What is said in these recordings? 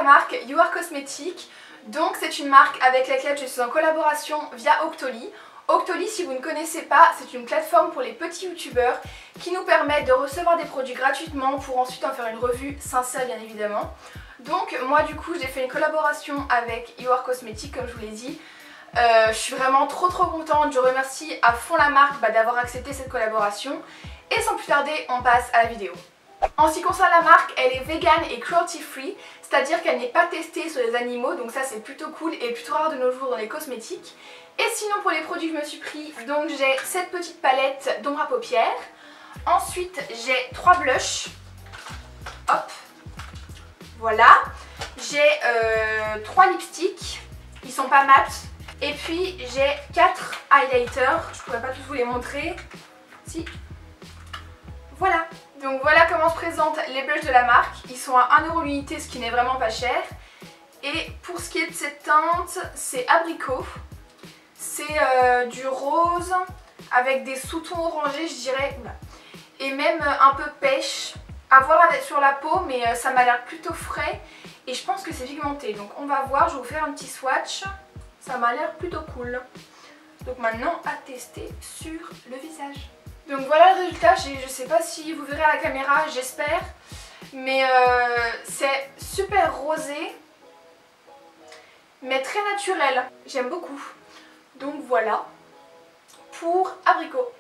Marque You Are Cosmetics. Donc c'est une marque avec laquelle je suis en collaboration via Octoly. Octoly, si vous ne connaissez pas, c'est une plateforme pour les petits youtubeurs qui nous permet de recevoir des produits gratuitement pour ensuite en faire une revue sincère bien évidemment. Donc moi du coup j'ai fait une collaboration avec You Are Cosmetics comme je vous l'ai dit. Je suis vraiment trop contente, je remercie à fond la marque d'avoir accepté cette collaboration. Et sans plus tarder, on passe à la vidéo. En ce qui concerne la marque, elle est vegan et cruelty free, c'est-à-dire qu'elle n'est pas testée sur les animaux, donc ça c'est plutôt cool et plutôt rare de nos jours dans les cosmétiques. Et sinon pour les produits que je me suis pris, donc j'ai cette petite palette d'ombre à paupières. Ensuite j'ai 3 blushs, hop, voilà. J'ai 3 lipsticks, ils sont pas mat. Et puis j'ai 4 highlighters, je pourrais pas tous vous les montrer, si. Voilà, donc voilà comment se présentent les blushs de la marque. Ils sont à 1 € l'unité, ce qui n'est vraiment pas cher. Et pour ce qui est de cette teinte, c'est abricot. C'est du rose avec des sous-tons orangés, je dirais. Et même un peu pêche. À voir sur la peau, mais ça m'a l'air plutôt frais. Et je pense que c'est pigmenté. Donc on va voir, je vais vous faire un petit swatch. Ça m'a l'air plutôt cool. Donc maintenant, à tester sur le visage. Donc voilà le résultat, je sais pas si vous verrez à la caméra, j'espère. Mais c'est super rosé, mais très naturel. J'aime beaucoup. Donc voilà, pour abricot.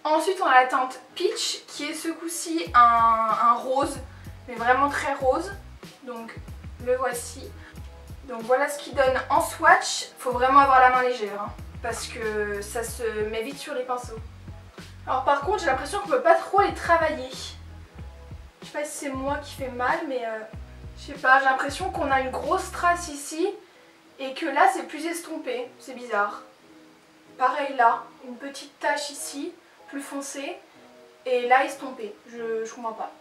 Ensuite on a la teinte Peach, qui est ce coup-ci un rose, mais vraiment très rose. Donc le voici. Donc voilà ce qu'il donne en swatch. Faut vraiment avoir la main légère, hein, parce que ça se met vite sur les pinceaux. Alors par contre j'ai l'impression qu'on peut pas trop les travailler. Je sais pas si c'est moi qui fais mal, mais je sais pas, j'ai l'impression qu'on a une grosse trace ici et que là c'est plus estompé, c'est bizarre. Pareil là, une petite tache ici, plus foncée, et là estompée, je comprends pas.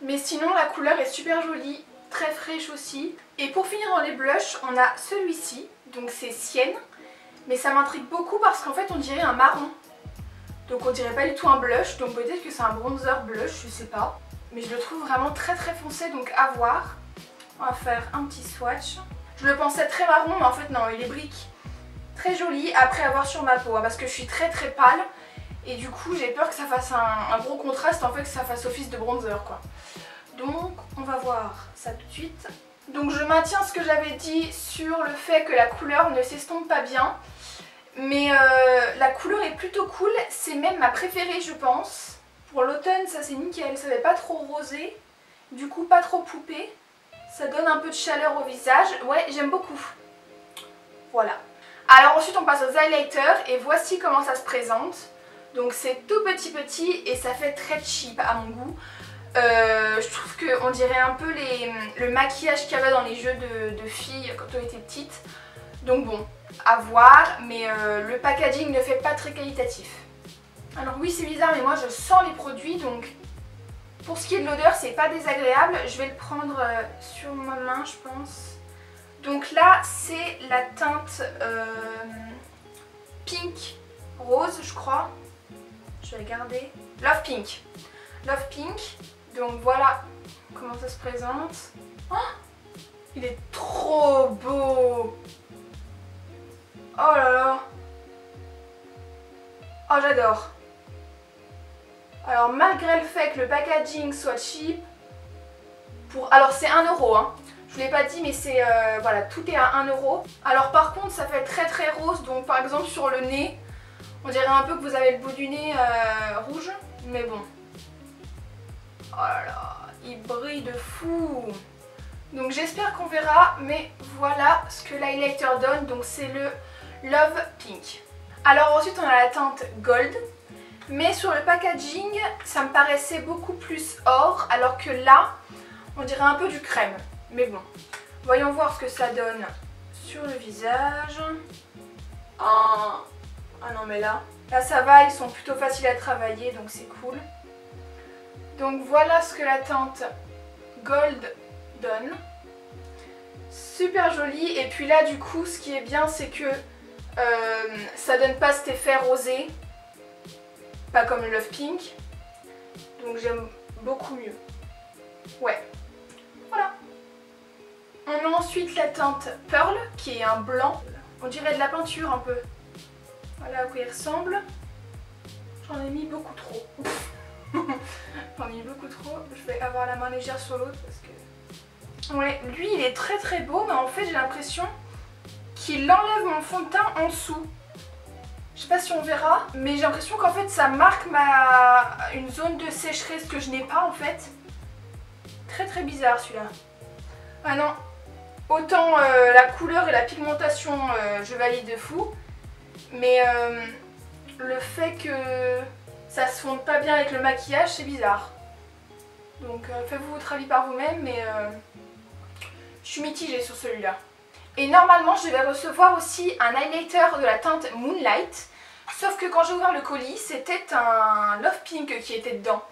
Mais sinon la couleur est super jolie, très fraîche aussi. Et pour finir dans les blushs, on a celui-ci, donc c'est Sienne, mais ça m'intrigue beaucoup parce qu'en fait on dirait un marron. Donc on dirait pas du tout un blush, donc peut-être que c'est un bronzer blush, je sais pas. Mais je le trouve vraiment très foncé, donc à voir. On va faire un petit swatch. Je le pensais très marron, mais en fait non, il est brique. Très joli après avoir sur ma peau, hein, parce que je suis très pâle. Et du coup j'ai peur que ça fasse un gros contraste, en fait que ça fasse office de bronzer quoi. Donc on va voir ça tout de suite. Donc je maintiens ce que j'avais dit sur le fait que la couleur ne s'estompe pas bien. Mais la couleur est plutôt cool, c'est même ma préférée je pense. Pour l'automne ça c'est nickel, ça fait pas trop rosé, du coup pas trop poupée. Ça donne un peu de chaleur au visage, ouais j'aime beaucoup. Voilà. Alors ensuite on passe aux highlighters et voici comment ça se présente. Donc c'est tout petit et ça fait très cheap à mon goût. Je trouve qu'on dirait un peu le maquillage qu'il y avait dans les jeux de filles quand on était petite. Donc bon, à voir, mais le packaging ne fait pas très qualitatif. Alors oui c'est bizarre mais moi je sens les produits, donc pour ce qui est de l'odeur c'est pas désagréable. Je vais le prendre sur ma main je pense. Donc là c'est la teinte Pink Rose je crois. Je vais regarder. Love Pink. Love Pink. Donc voilà comment ça se présente. Oh, il est trop beau. Oh là là. Oh j'adore. Alors malgré le fait que le packaging soit cheap, alors c'est 1 € hein. Je vous l'ai pas dit mais c'est voilà, tout est à 1 €. Alors par contre ça fait très rose, donc par exemple sur le nez, on dirait un peu que vous avez le bout du nez rouge, mais bon. Oh là là, il brille de fou. Donc j'espère qu'on verra, mais voilà ce que l'highlighter donne, donc c'est le Love Pink. Alors ensuite on a la teinte Gold, mais sur le packaging ça me paraissait beaucoup plus or, alors que là on dirait un peu du crème. Mais bon, voyons voir ce que ça donne sur le visage. Oh, ah non mais là ça va, ils sont plutôt faciles à travailler donc c'est cool. Donc voilà ce que la teinte Gold donne. Super jolie, et puis là du coup ce qui est bien c'est que Ça donne pas cet effet rosé, pas comme le Love Pink, donc j'aime beaucoup mieux. Ouais, voilà. On a ensuite la teinte Pearl qui est un blanc, on dirait de la peinture un peu. Voilà à quoi il ressemble. J'en ai mis beaucoup trop. J'en ai mis beaucoup trop. Je vais avoir la main légère sur l'autre parce que... Ouais, lui il est très très beau, mais en fait j'ai l'impression qu'il enlève mon fond de teint en dessous. Je sais pas si on verra, mais j'ai l'impression qu'en fait ça marque une zone de sécheresse que je n'ai pas en fait. Très très bizarre celui-là. Ah non, autant la couleur et la pigmentation je valide de fou, mais le fait que ça se fonde pas bien avec le maquillage c'est bizarre. Donc faites-vous votre avis par vous-même, mais je suis mitigée sur celui-là. Et normalement je devais recevoir aussi un highlighter de la teinte Moonlight, sauf que quand j'ai ouvert le colis c'était un Love Pink qui était dedans.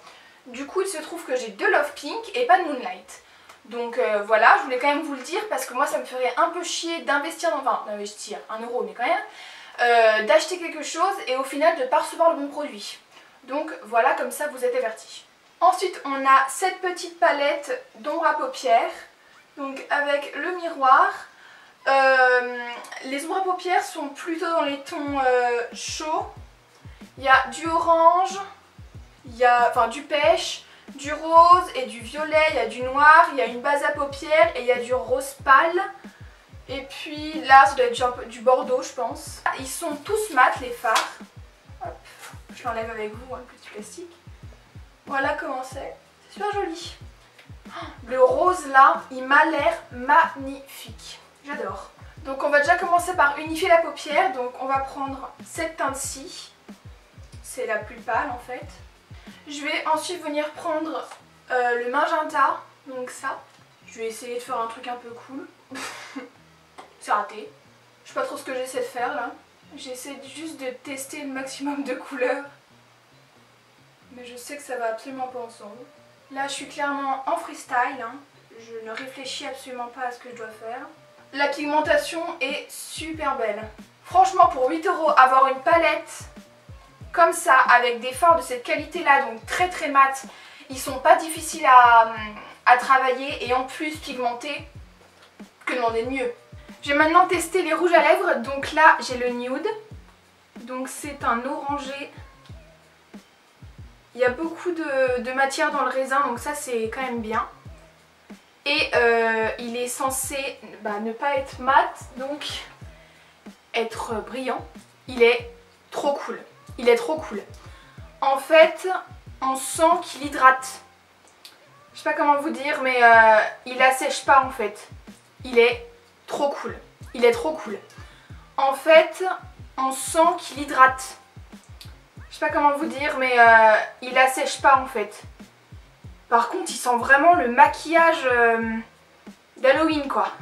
Du coup il se trouve que j'ai 2 Love Pink et pas de Moonlight. Donc voilà, je voulais quand même vous le dire parce que moi ça me ferait un peu chier d'investir dans... Enfin d'investir, 1 euro mais quand même, d'acheter quelque chose et au final de ne pas recevoir le bon produit. Donc voilà, comme ça vous êtes avertis. Ensuite on a cette petite palette d'ombre à paupières, donc avec le miroir. Les ombres à paupières sont plutôt dans les tons chauds. Il y a du orange, il y a du pêche, du rose et du violet, il y a du noir, il y a une base à paupières et il y a du rose pâle. Et puis là ça doit être du bordeaux je pense. Ils sont tous mat les fards. Hop, je l'enlève avec vous, le petit plastique. Voilà comment c'est. C'est super joli. Le rose là, il m'a l'air magnifique. J'adore. Donc on va déjà commencer par unifier la paupière. Donc on va prendre cette teinte-ci. C'est la plus pâle en fait. Je vais ensuite venir prendre le magenta. Donc ça. Je vais essayer de faire un truc un peu cool. C'est raté. Je sais pas trop ce que j'essaie de faire là. J'essaie juste de tester le maximum de couleurs. Mais je sais que ça va absolument pas ensemble. Là je suis clairement en freestyle. Hein. Je ne réfléchis absolument pas à ce que je dois faire. La pigmentation est super belle. Franchement pour 8 €, avoir une palette comme ça avec des fards de cette qualité là, donc très très mat. Ils sont pas difficiles à travailler et en plus pigmentés. Que demander de mieux? Je vais maintenant tester les rouges à lèvres. Donc là j'ai le nude. Donc c'est un orangé. Il y a beaucoup de matière dans le raisin, donc ça c'est quand même bien. Et il est censé ne pas être mat, donc être brillant. Il est trop cool. Il est trop cool. En fait, on sent qu'il hydrate. Je sais pas comment vous dire, mais il assèche pas en fait. Il est trop cool. Il est trop cool. En fait, on sent qu'il hydrate. Je sais pas comment vous dire, mais il assèche pas en fait. Par contre, il sent vraiment le maquillage d'Halloween quoi.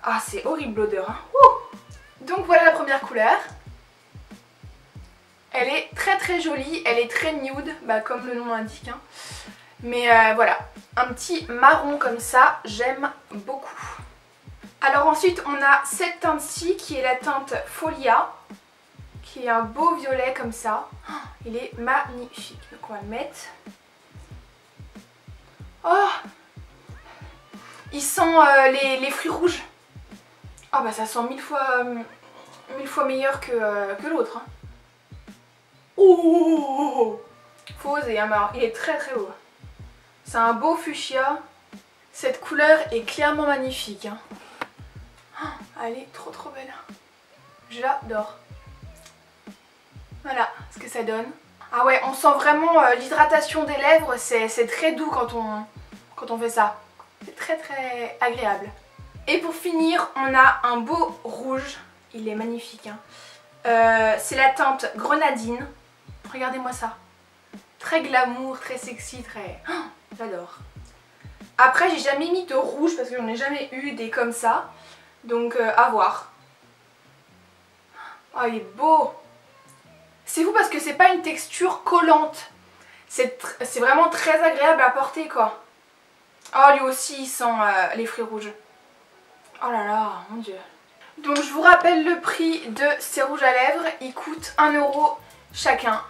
Ah, c'est horrible l'odeur. Hein. Donc voilà la première couleur. Elle est très très jolie, elle est très nude, comme le nom l'indique. Hein. Mais voilà, un petit marron comme ça, j'aime beaucoup. Alors ensuite, on a cette teinte-ci qui est la teinte Folia, qui est un beau violet comme ça. Oh, il est magnifique. Donc on va le mettre. Oh, il sent les fruits rouges. Oh ça sent mille fois meilleur que l'autre. Hein. Oh, faut oser, hein, il est très très beau. C'est un beau fuchsia. Cette couleur est clairement magnifique. Hein. Oh, elle est trop trop belle. J'adore. Voilà ce que ça donne. Ah ouais, on sent vraiment l'hydratation des lèvres, c'est très doux quand on fait ça. C'est très très agréable. Et pour finir, on a un beau rouge. Il est magnifique. Hein. C'est la teinte Grenadine. Regardez-moi ça. Très glamour, très sexy, très... Oh, j'adore. Après, j'ai jamais mis de rouge parce que j'en ai jamais eu des comme ça. Donc, à voir. Oh, il est beau. C'est fou parce que c'est pas une texture collante. C'est vraiment très agréable à porter quoi. Oh lui aussi il sent les fruits rouges. Oh là là, mon dieu. Donc je vous rappelle le prix de ces rouges à lèvres, ils coûtent 1 € chacun.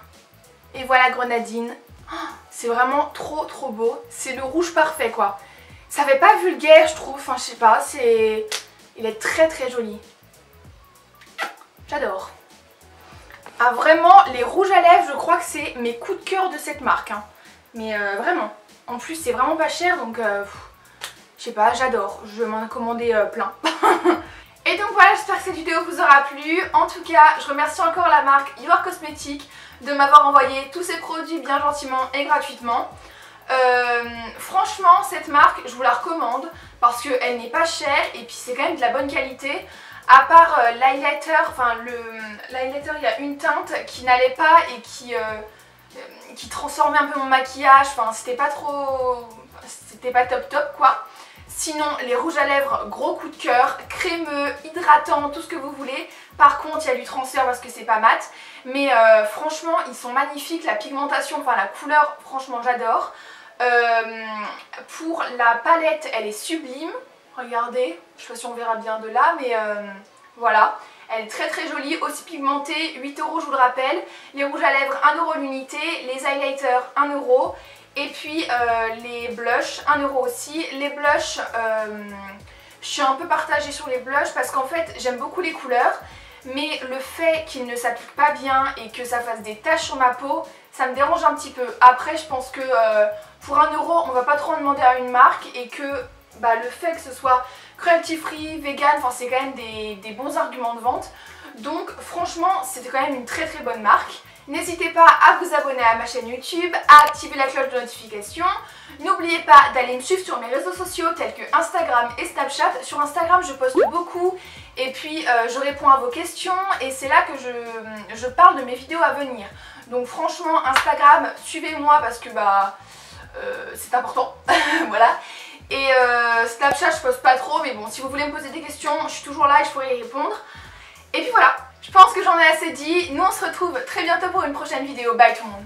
Et voilà grenadine, oh, c'est vraiment trop beau, c'est le rouge parfait quoi. Ça fait pas vulgaire je trouve, enfin je sais pas, il est très joli. J'adore. Ah vraiment, les rouges à lèvres je crois que c'est mes coups de cœur de cette marque. Hein. Mais vraiment, en plus c'est vraiment pas cher donc je sais pas, j'adore, je vais m'en commander plein. Et donc voilà, j'espère que cette vidéo vous aura plu. En tout cas, je remercie encore la marque You Are Cosmetics de m'avoir envoyé tous ces produits bien gentiment et gratuitement. Franchement, cette marque, je vous la recommande parce qu'elle n'est pas chère et puis c'est quand même de la bonne qualité. À part l'highlighter, enfin l'highlighter, il y a une teinte qui n'allait pas et qui transformait un peu mon maquillage. Enfin, c'était pas top quoi. Sinon, les rouges à lèvres, gros coup de cœur, crémeux, hydratant, tout ce que vous voulez. Par contre, il y a du transfert parce que c'est pas mat. Mais franchement, ils sont magnifiques. La pigmentation, enfin la couleur, franchement, j'adore. Pour la palette, elle est sublime. Regardez, je sais pas si on verra bien de là, mais voilà. Elle est très jolie, aussi pigmentée, 8 € je vous le rappelle. Les rouges à lèvres, 1 € l'unité. Les highlighters, 1 €. Et puis les blushs, 1 € aussi. Les blushs, je suis un peu partagée sur les blushs parce qu'en fait j'aime beaucoup les couleurs. Mais le fait qu'ils ne s'appliquent pas bien et que ça fasse des taches sur ma peau, ça me dérange un petit peu. Après je pense que pour 1 € on va pas trop en demander à une marque et que le fait que ce soit cruelty free, vegan, enfin c'est quand même des bons arguments de vente. Donc franchement c'était quand même une très bonne marque. N'hésitez pas à vous abonner à ma chaîne YouTube, à activer la cloche de notification. N'oubliez pas d'aller me suivre sur mes réseaux sociaux tels que Instagram et Snapchat. Sur Instagram je poste beaucoup et puis je réponds à vos questions et c'est là que je parle de mes vidéos à venir. Donc franchement Instagram, suivez-moi parce que c'est important. Voilà. Et Snapchat je poste pas trop mais bon si vous voulez me poser des questions je suis toujours là et je pourrai y répondre. Et puis voilà. Je pense que j'en ai assez dit. Nous on se retrouve très bientôt pour une prochaine vidéo. Bye tout le monde.